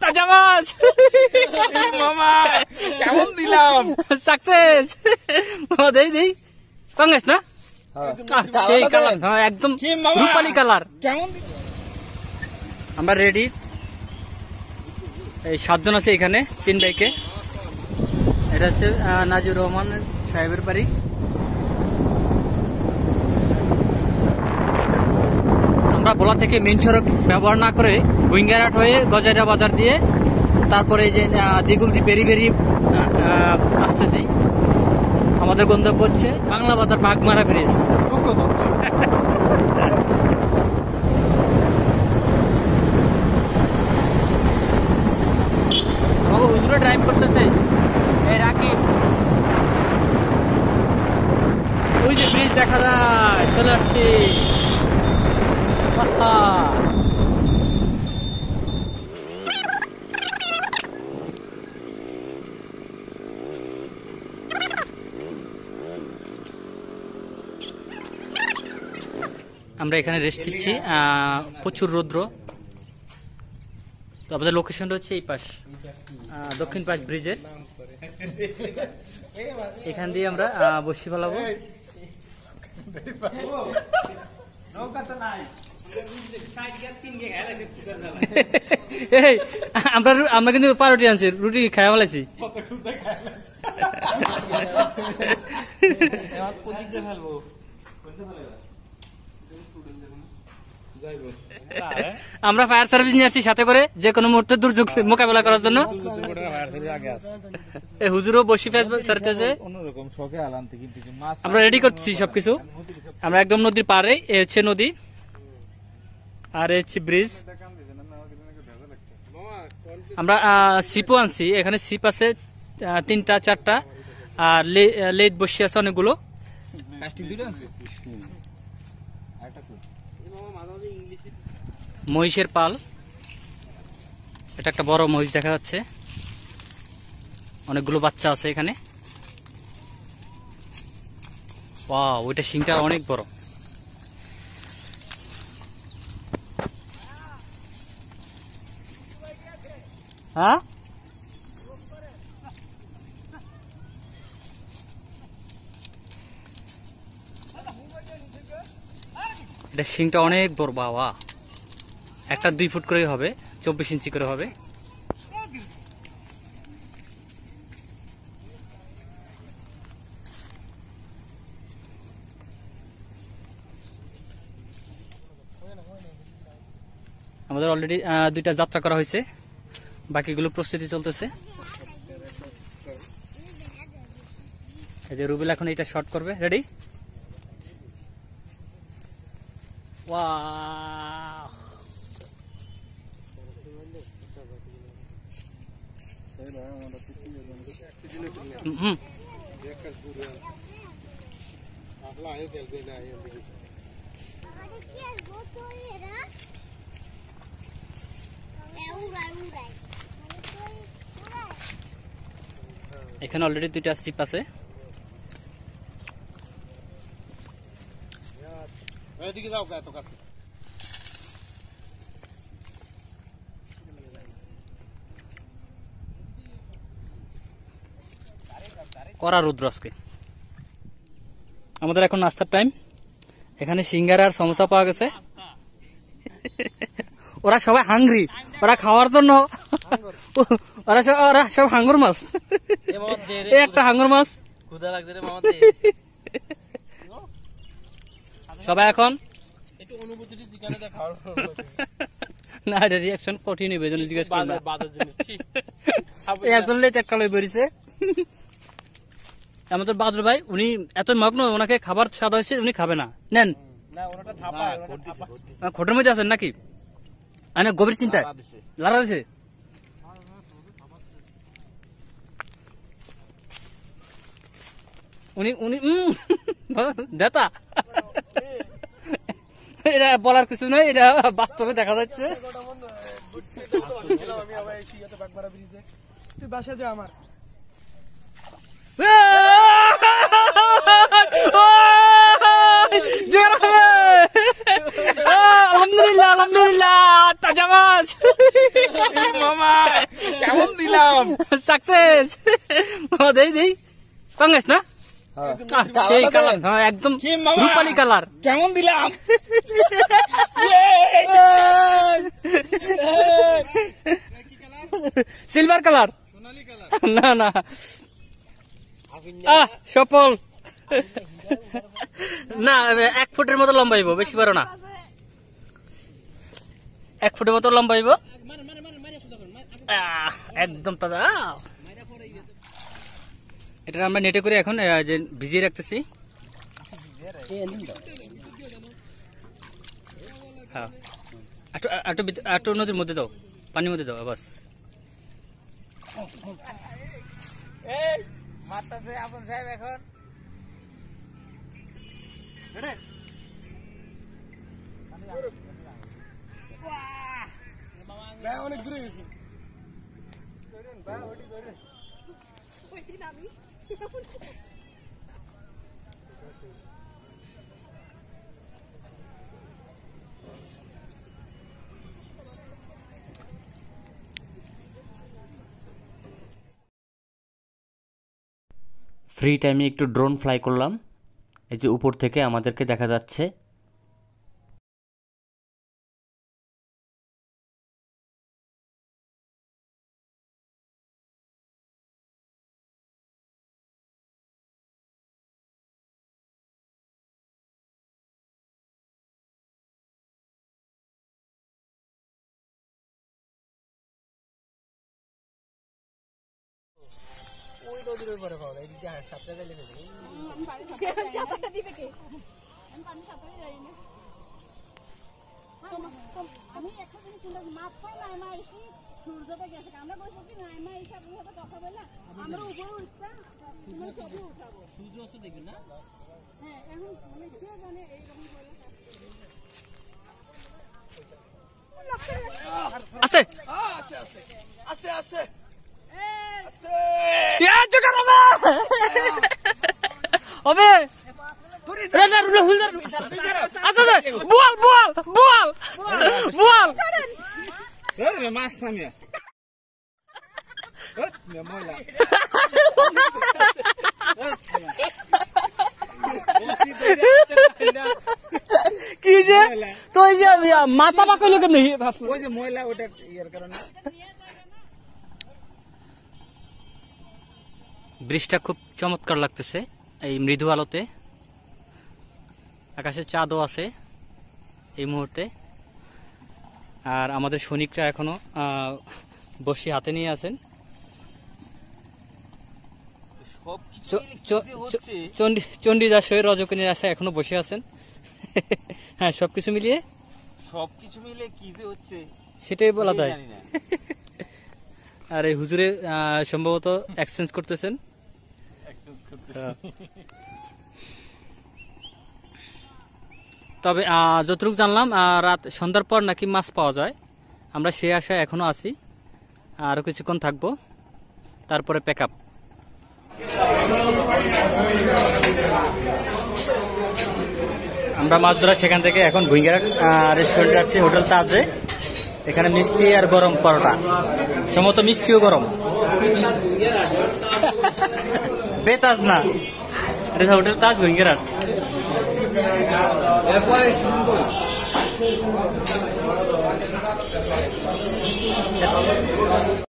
তাজা মাছ মামা কেমন দিলাম সাকসেস দেই দেই পাঙ্গাস না সেই কালার হ্যাঁ একদম রূপালী কালার কেমন আমরা রেডি এই 7 জন আছে এখানে 3 বাইকে এটা হচ্ছে নাজির রহমান সাহেবের বাড়ি আমরা ভোলা থেকে মেন সড়ক ব্যবহার না করে গুইঙ্গারহাট হয়ে গজারিয়া বাজার দিয়ে তারপরে যে দিগুলটি পেরি পেরি আসতেছি আমাদের গন্তব্য হচ্ছে বাংলা বাজার বাগমারা ব্রিজ হুজুরে ড্রাইভ করতেছে এই রাকিব ওই যে ব্রিজ দেখা যায় চলে আসছি আমরা এখানে রেস্ট নিচ্ছি প্রচুর রৌদ্র তো আমাদের লোকেশনটা হচ্ছে এই পাশ দক্ষিণ পাশ ব্রিজের এখান দিয়ে আমরা বসি ফেলাবো আমরা কিন্তু পাউরুটি আনছি রুটি খাওয়া ফেলাইছি আমরা ফায়ার সার্ভিস নিয়ে আসছি সাথে করে যে কোনো মুহূর্তে দুর্যোগ মোকাবেলা করার জন্য হুজুরও বসি সারতেছে আমরা রেডি করতেছি সবকিছু আমরা একদম নদীর পাড়ে এ হচ্ছে নদী আর এ হচ্ছে ব্রিজ আমরা সিপও আনছি এখানে সিপ আছে 3টা 4টা আর লেদ বসি আছে অনেকগুলো মহিষের পাল এটা একটা বড় মহিষ দেখা যাচ্ছে অনেকগুলো বাচ্চা আছে এখানে ওয়াও ওইটা শিংটা অনেক বড় হ্যাঁ এটা শিংটা অনেক বড় বাবা একটা 2 ফুট করে হবে 24 ইঞ্চি করে হবে আমাদের অলরেডি 2টা যাত্রা করা হয়েছে বাকিগুলো প্রস্তুতি চলতেছে এই যে রুবেল এখন এটা শট করবে রেডি ওয়াও এখানে অলরেডি 2টা সিপ আছে এদিকে যাও এত কাছে কড়া রৌদ্র আজকে আমাদের এখন নাস্তার টাইম এখানে সিঙ্গারা আর সমোসা পাওয়া গেছে ওরা সবাই হাংরি ওরা খাওয়ার জন্য ওরা সব হাঙ্গর মাছ একটা হাঙ্গর মাছ সবাই এখন না এটা রিয়াকশন কঠিন হইবে জন্য জিজ্ঞেস করলাম একজন লেট একটা লই বেরিয়েছে আমাদের বাদর ভাই উনি এত মগ্ন ওনাকে খাবার স্বাদ হয়েছে উনি খাবে না নেন খোটের মধ্যে আছেন নাকি অনেক গভীর চিন্তায় লাড়া দিছে উনি উনি দেতা এটা বলার কিছু নয় এটা বাস্তবে দেখা যাচ্ছে আমার আলহামদুলিল্লাহ আলহামদুলিল্লাহ তাজা মাছ মামা কেমন দিলাম সাকসেস দেই দেই পাঙ্গাস না সেই কালার হ্যাঁ একদম কি মামা? রূপালী কালার কেমন দিলাম সিলভার কালার না না সফল না 1 ফুটের মতো লম্বা হইব বেশি বড় না 1 ফুটের মতো লম্বা হইব একদম তাজা এটা আমরা নেটে করে এখন যে ভিজিয়ে রাখতেছি হ্যাঁ একটু নদীর মধ্যে দাও পানির মধ্যে দাও বাস মারতাছে আপন সাহেব এখন অনেক দূরে গেছি ফ্রি টাইমে একটু ড্রোন ফ্লাই করলাম এই যে উপর থেকে আমাদেরকে দেখা যাচ্ছে ওই নদীর ওই পারে পাওয়া এই যে সাতটা গেলে ছাতাটা দিবে কে আমি পানি ছাতাতে যাই না আমি একটা জিনিস চিন্তা করি মাছ পাই না মা এসে সূর্যটা গেছে আমরা বলছি কি না মা এসে আপনার সাথে কথা বললা আমরা উপরে উঠতাম তুমি ছবি উঠাবো সূর্য অস্ত দেখবেন না হ্যাঁ এখন মানে কে জানে এইরকম বলে আছে আছে আছে হবে বল বল বল বল মাছ নামিয়া ময়লা কি যে তো মাথা পাকইল কেমনি ওই যে ময়লা ওটা ইয়ার কারণে বৃষ্টিটা খুব চমৎকার লাগতেছে এই মৃদু আলোতে আকাশে চাঁদও আছে এই মুহূর্তে আর আমাদের সৈনিকরা এখনো বসি হাতে নিয়ে আছেন চণ্ডীদাস হয়ে রজকিনীর আশায় এখনো বসে আছেন হ্যাঁ সবকিছু মিলিয়ে কি যে হচ্ছে সেটাই বলা যায় আর এই হুজুরে সম্ভবত এক্সচেঞ্জ করতেছেন তবে যতটুকু জানলাম রাত সন্ধ্যার পর নাকি মাছ পাওয়া যায় আমরা সেই আশায় এখনো আছি আরো কিছুক্ষণ থাকবো তারপরে প্যাক আপ আমরা মাছ ধরা সেখান থেকে এখন ভুইঙ্গারাট রেস্টুরেন্টে আসছি হোটেল তাজে এখানে মিষ্টি আর গরম পরোটা সম্ভবত মিষ্টিও গরম বেতাজ না এটা হোটেল তাজ ভুইঙ্গারাট